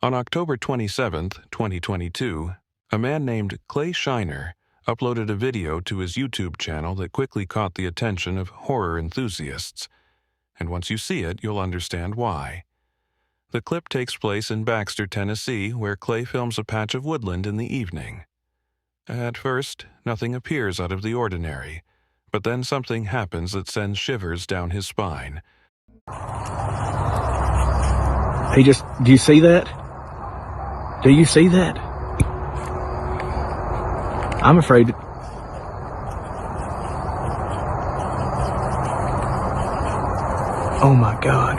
On October 27, 2022, a man named Clay Shiner uploaded a video to his YouTube channel that quickly caught the attention of horror enthusiasts, and once you see it, you'll understand why. The clip takes place in Baxter, Tennessee, where Clay films a patch of woodland in the evening. At first, nothing appears out of the ordinary, but then something happens that sends shivers down his spine. Do you see that? Do you see that? I'm afraid. Oh my God.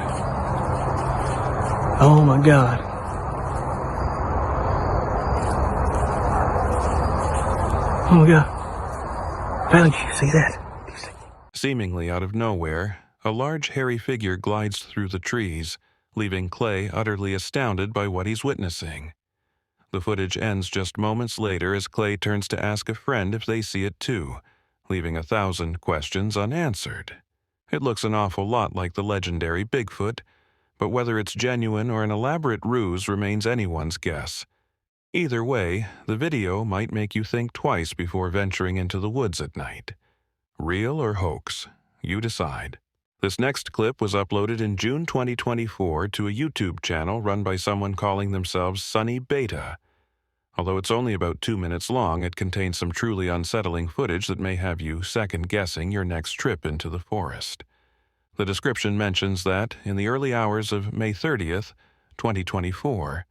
Oh my God. Oh my God. Valerie, did you see that? Seemingly out of nowhere, a large hairy figure glides through the trees, leaving Clay utterly astounded by what he's witnessing. The footage ends just moments later as Clay turns to ask a friend if they see it too, leaving 1,000 questions unanswered. It looks an awful lot like the legendary Bigfoot, but whether it's genuine or an elaborate ruse remains anyone's guess. Either way, the video might make you think twice before venturing into the woods at night. Real or hoax? You decide. This next clip was uploaded in June 2024 to a YouTube channel run by someone calling themselves Sunny Beta. Although it's only about 2 minutes long, it contains some truly unsettling footage that may have you second-guessing your next trip into the forest. The description mentions that, in the early hours of May 30th, 2024,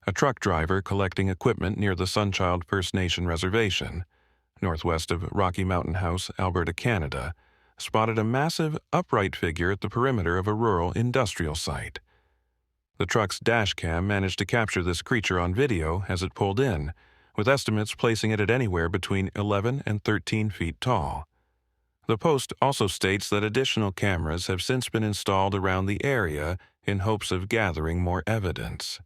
a truck driver collecting equipment near the Sunchild First Nation Reservation, northwest of Rocky Mountain House, Alberta, Canada, spotted a massive, upright figure at the perimeter of a rural industrial site. The truck's dashcam managed to capture this creature on video as it pulled in, with estimates placing it at anywhere between 11 and 13 feet tall. The post also states that additional cameras have since been installed around the area in hopes of gathering more evidence.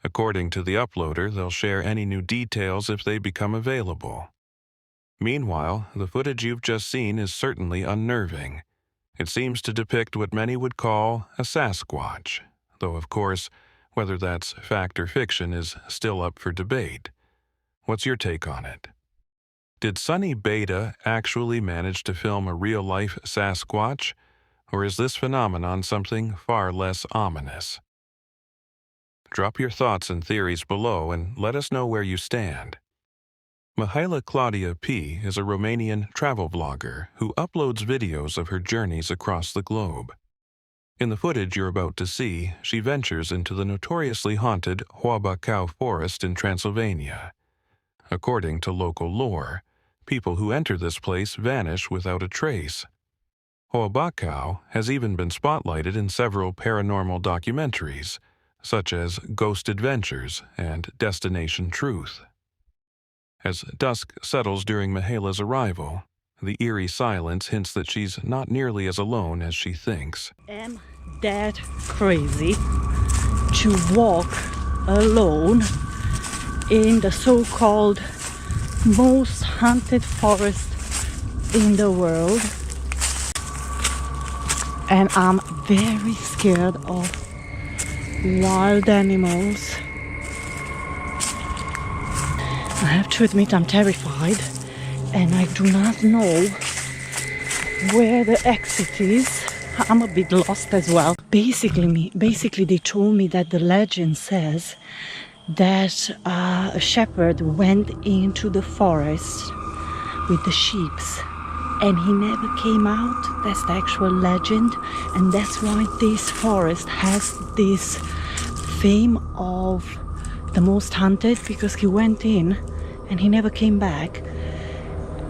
According to the uploader, they'll share any new details if they become available. Meanwhile, the footage you've just seen is certainly unnerving. It seems to depict what many would call a Sasquatch, though of course, whether that's fact or fiction is still up for debate. What's your take on it? Did Sunny Beta actually manage to film a real-life Sasquatch, or is this phenomenon something far less ominous? Drop your thoughts and theories below and let us know where you stand. Mihaela Claudia P. is a Romanian travel vlogger who uploads videos of her journeys across the globe. In the footage you're about to see, she ventures into the notoriously haunted Hoabacau forest in Transylvania. According to local lore, people who enter this place vanish without a trace. Hoabacau has even been spotlighted in several paranormal documentaries, such as Ghost Adventures and Destination Truth. As dusk settles during Mihaela's arrival, the eerie silence hints that she's not nearly as alone as she thinks. I'm that crazy to walk alone in the so-called most haunted forest in the world, and I'm very scared of wild animals. I have to admit I'm terrified, and I do not know where the exit is. I'm a bit lost as well. Basically they told me that the legend says that a shepherd went into the forest with the sheep and he never came out. That's the actual legend, and that's why this forest has this fame of the most haunted, because he went in and he never came back.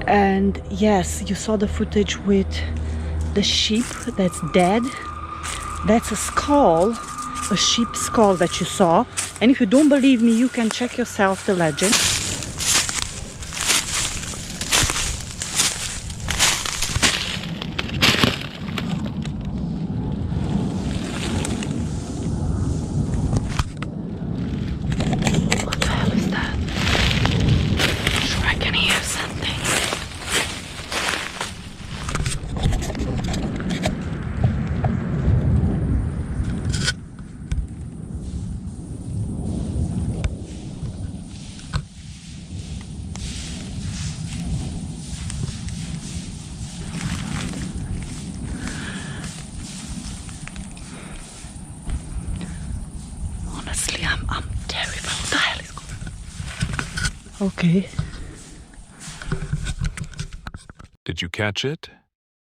And yes, you saw the footage with the sheep that's dead. That's a skull, a sheep skull that you saw. And if you don't believe me, you can check yourself the legend. What the hell is that? I'm sure I can hear something. Honestly, I'm terrified. What the hell is going on? Okay. Did you catch it?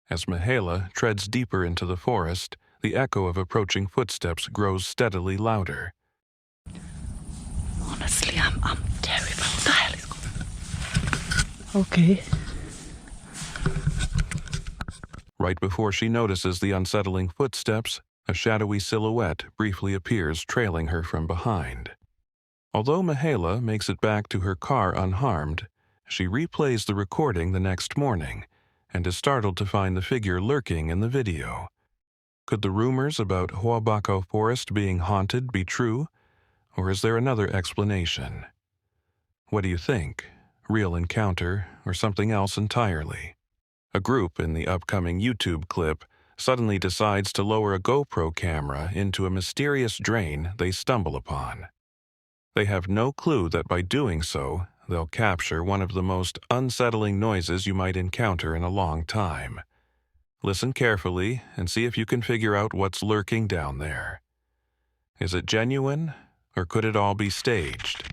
As Mihaela treads deeper into the forest, the echo of approaching footsteps grows steadily louder. Honestly, I'm terrified. What the hell is going on? Okay. Right before she notices the unsettling footsteps, a shadowy silhouette briefly appears, trailing her from behind. Although Mihaela makes it back to her car unharmed, she replays the recording the next morning and is startled to find the figure lurking in the video. Could the rumors about Hoabako Forest being haunted be true, or is there another explanation? What do you think? Real encounter, or something else entirely? A group in the upcoming YouTube clip suddenly decides to lower a GoPro camera into a mysterious drain they stumble upon. They have no clue that by doing so, they'll capture one of the most unsettling noises you might encounter in a long time. Listen carefully and see if you can figure out what's lurking down there. Is it genuine, or could it all be staged?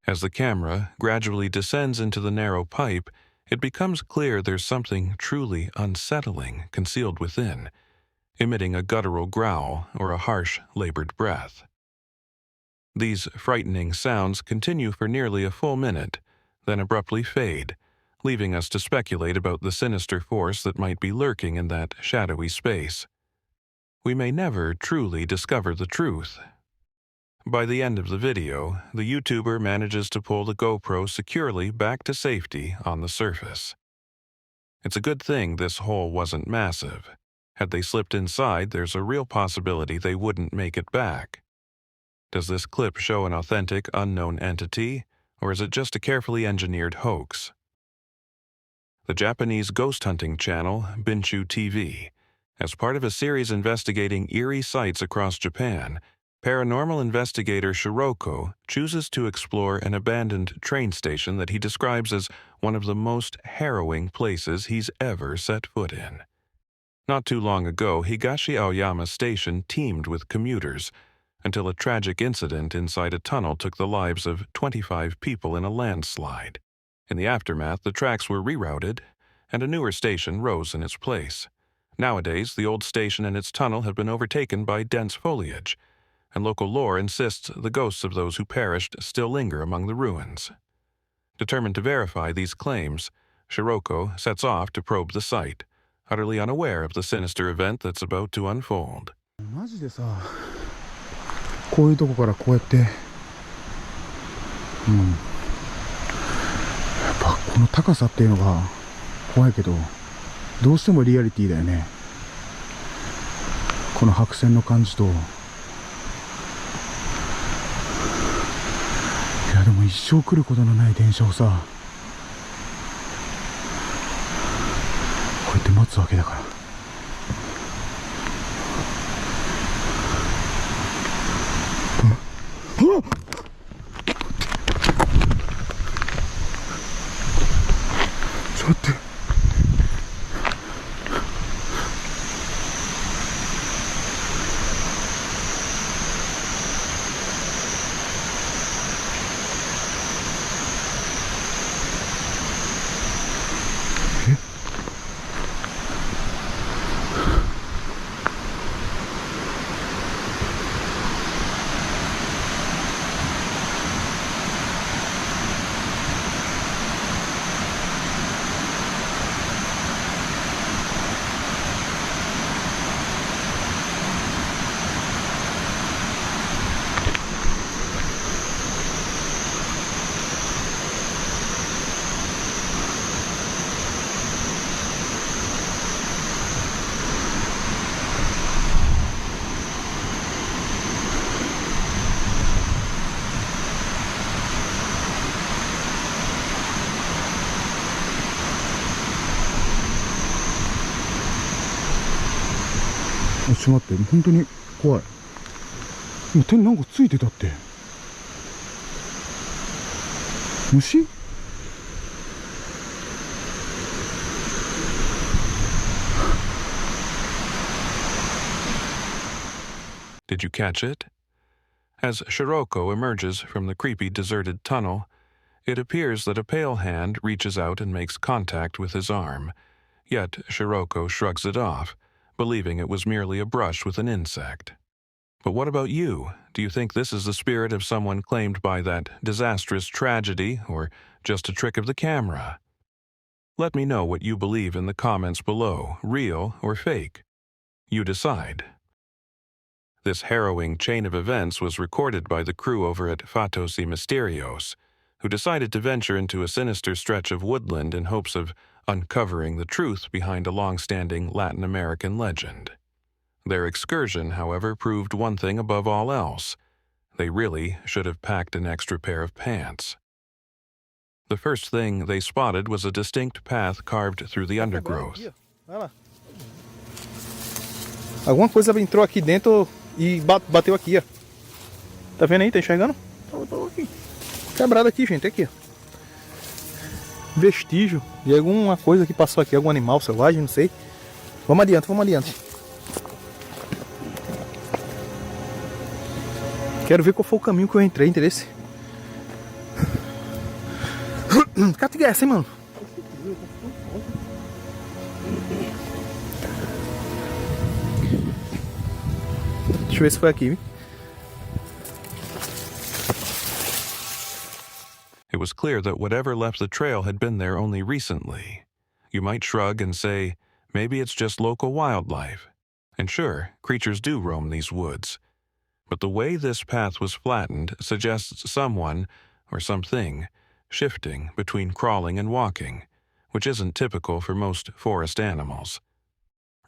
As the camera gradually descends into the narrow pipe, it becomes clear there's something truly unsettling concealed within, emitting a guttural growl or a harsh, labored breath. These frightening sounds continue for nearly a full minute, then abruptly fade, leaving us to speculate about the sinister force that might be lurking in that shadowy space. We may never truly discover the truth, By the end of the video, the YouTuber manages to pull the GoPro securely back to safety on the surface. It's a good thing this hole wasn't massive. Had they slipped inside, there's a real possibility they wouldn't make it back. Does this clip show an authentic, unknown entity, or is it just a carefully engineered hoax? The Japanese ghost hunting channel, Binshu TV, as part of a series investigating eerie sites across Japan, paranormal investigator Shiroko chooses to explore an abandoned train station that he describes as one of the most harrowing places he's ever set foot in. Not too long ago, Higashi Aoyama Station teemed with commuters, until a tragic incident inside a tunnel took the lives of 25 people in a landslide. In the aftermath, the tracks were rerouted, and a newer station rose in its place. Nowadays, the old station and its tunnel have been overtaken by dense foliage, and local lore insists the ghosts of those who perished still linger among the ruins. Determined to verify these claims, Shiroko sets off to probe the site, utterly unaware of the sinister event that's about to unfold. マジでさ、こういうとこからこうやって、やっぱこの高さっていうのが怖いけど、どうしてもリアリティだよね。この白線の感じと。いやでも一生来ることのない電車をさ、こうやって待つわけだから。ちょっと待って。ちょっと待って、本当に怖い。もう手になんかついてたって。虫？Did you catch it? As Shiroko emerges from the creepy deserted tunnel, it appears that a pale hand reaches out and makes contact with his arm. Yet Shiroko shrugs it off, believing it was merely a brush with an insect. But what about you? Do you think this is the spirit of someone claimed by that disastrous tragedy, or just a trick of the camera? Let me know what you believe in the comments below, real or fake. You decide. This harrowing chain of events was recorded by the crew over at Fatos y Misterios, who decided to venture into a sinister stretch of woodland in hopes of uncovering the truth behind a long-standing Latin American legend. Their excursion, however, proved one thing above all else. They really should have packed an extra pair of pants. The first thing they spotted was a distinct path carved through the undergrowth. Alguma coisa entrou aqui dentro e bateu aqui, ó. Tá vendo aí? Tá enxergando? Tô aqui. Quebrado aqui, gente. Aqui, ó. Vestígio de alguma coisa que passou aqui. Algum animal selvagem, não sei. Vamos adiante, vamos adiante. Quero ver qual foi o caminho que eu entrei, entendeu? Cata essa, hein, mano? Deixa eu ver se foi aqui, viu? It was clear that whatever left the trail had been there only recently. You might shrug and say, maybe it's just local wildlife. And sure, creatures do roam these woods. But the way this path was flattened suggests someone, or something, shifting between crawling and walking, which isn't typical for most forest animals.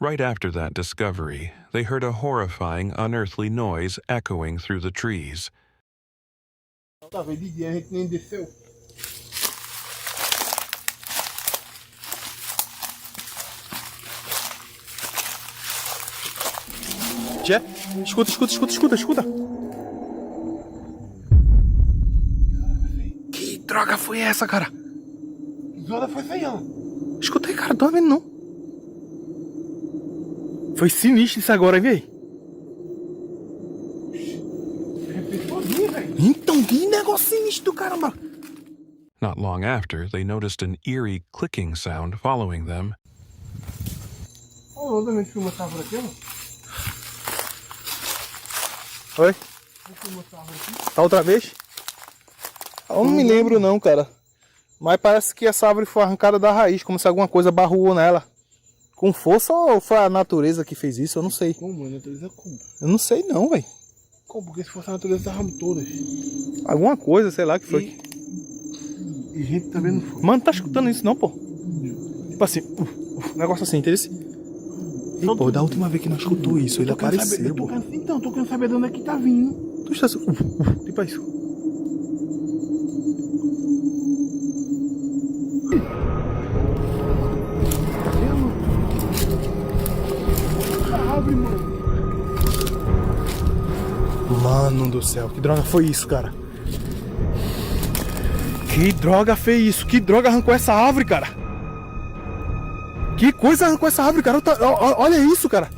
Right after that discovery, they heard a horrifying, unearthly noise echoing through the trees. Jé, escuta, escuta, escuta, escuta, escuta. Que droga foi essa, cara? Que droga foi essa aí, ó? Escuta aí, cara, tô vendo não. Foi sinistro isso agora, véi. Então, que negócio sinistro do caramba. Not long after, they noticed an eerie clicking sound following them. Ó, outra vez que filma essa árvore aqui, ó. Oi? Tá outra vez? Eu não me lembro não, cara. Mas parece que essa árvore foi arrancada da raiz, como se alguma coisa barruou nela. Com força ou foi a natureza que fez isso? Eu não sei. Como? A natureza como? Eu não sei não, velho. Como? Porque se fosse a natureza, estavam todas. Alguma coisa, sei lá que foi. E gente também não foi. Mano, tá escutando isso não, pô? Tipo assim, negócio assim, entendeu? E, pô, da última vez que nós escutou isso, ele apareceu, pô. Então, tô querendo saber de onde é que tá vindo. Tu está assim, tipo isso. Árvore, mano. Mano do céu, que droga foi isso, cara? Que droga fez isso? Que droga arrancou essa árvore, cara? Que coisa arrancou essa árvore, cara? Olha isso, cara.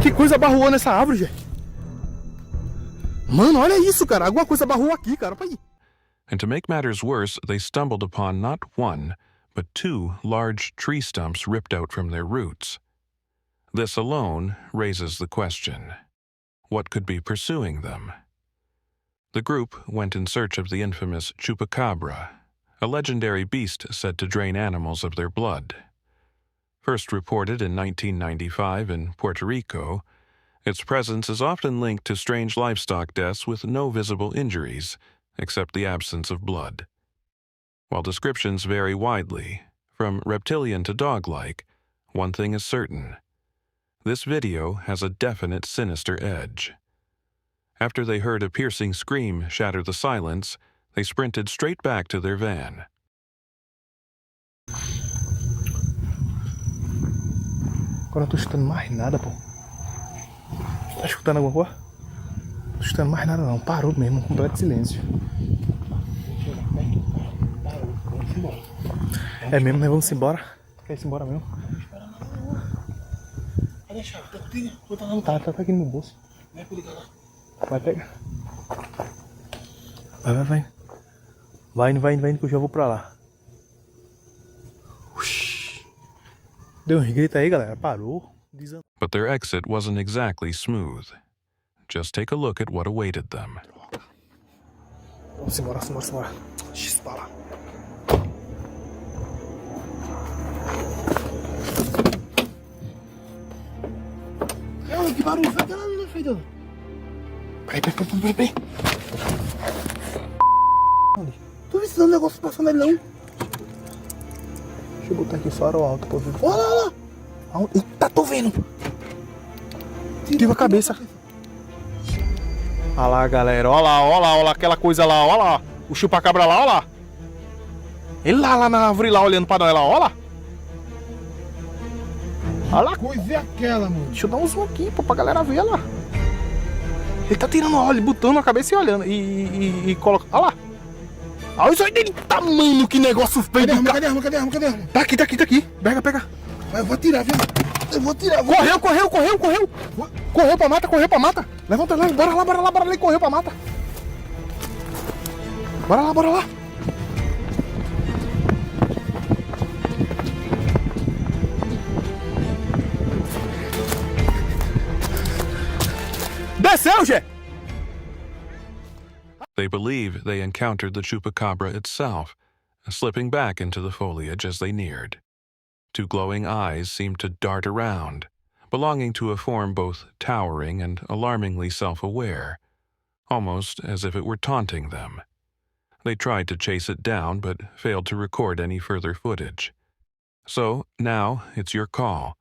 Que coisa barruou nessa árvore, gente. Mano, olha isso, cara. Alguma coisa barruou aqui, cara. Olha aí. And to make matters worse, they stumbled upon not one, but two large tree stumps ripped out from their roots. This alone raises the question: what could be pursuing them? The group went in search of the infamous chupacabra, a legendary beast said to drain animals of their blood. First reported in 1995 in Puerto Rico, its presence is often linked to strange livestock deaths with no visible injuries, except the absence of blood. While descriptions vary widely, from reptilian to dog-like, one thing is certain: this video has a definite sinister edge. After they heard a piercing scream shatter the silence, they sprinted straight back to their van. Agora eu não tô escutando mais nada, pô. Tá escutando alguma coisa? Não tô escutando mais nada não. Parou mesmo, completo silêncio. É mesmo, né? Vamos embora. Quer ir embora mesmo? Cadê a chave? Tá contigo? Ou tá lá? Tá aqui no meu bolso. Vai pegar lá. Vai pegar. Vai. Vai indo que eu já vou pra lá. Deu um grito aí, galera. Parou. But their exit wasn't exactly smooth. Just take a look at what awaited them. Vamos embora. X pra lá. Que barulho foi aquela ali, filho? Peraí. Tu viu se não um negócio passando ali, não? Deixa eu botar aqui só o alto pra ver. Olha lá! Eita, tô vendo! Tira a cabeça. Olha lá, galera. Olha lá, aquela coisa lá, olha lá. O chupacabra lá, olha lá. Ele lá na árvore lá, olhando pra nós lá, olha lá. Olha lá. Que coisa é aquela, mano? Deixa eu dar um zoom aqui, pô, pra galera ver, olha lá. Ele tá tirando óleo, botando a cabeça e olhando. E coloca. Olha lá. Olha isso aí dele. Tá, mano, que negócio feio. Cadê a arma? Tá aqui. Pega. Mas eu vou tirar, viu? Correu. Correu pra mata. Levanta lá, bora lá, correu pra mata. Bora lá. Desceu, Gê! They believe they encountered the chupacabra itself, slipping back into the foliage as they neared. Two glowing eyes seemed to dart around, belonging to a form both towering and alarmingly self-aware, almost as if it were taunting them. They tried to chase it down but failed to record any further footage. So now it's your call.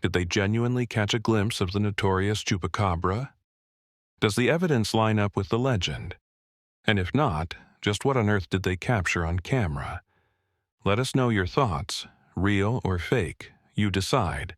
Did they genuinely catch a glimpse of the notorious chupacabra? Does the evidence line up with the legend? And if not, just what on earth did they capture on camera? Let us know your thoughts, real or fake, you decide.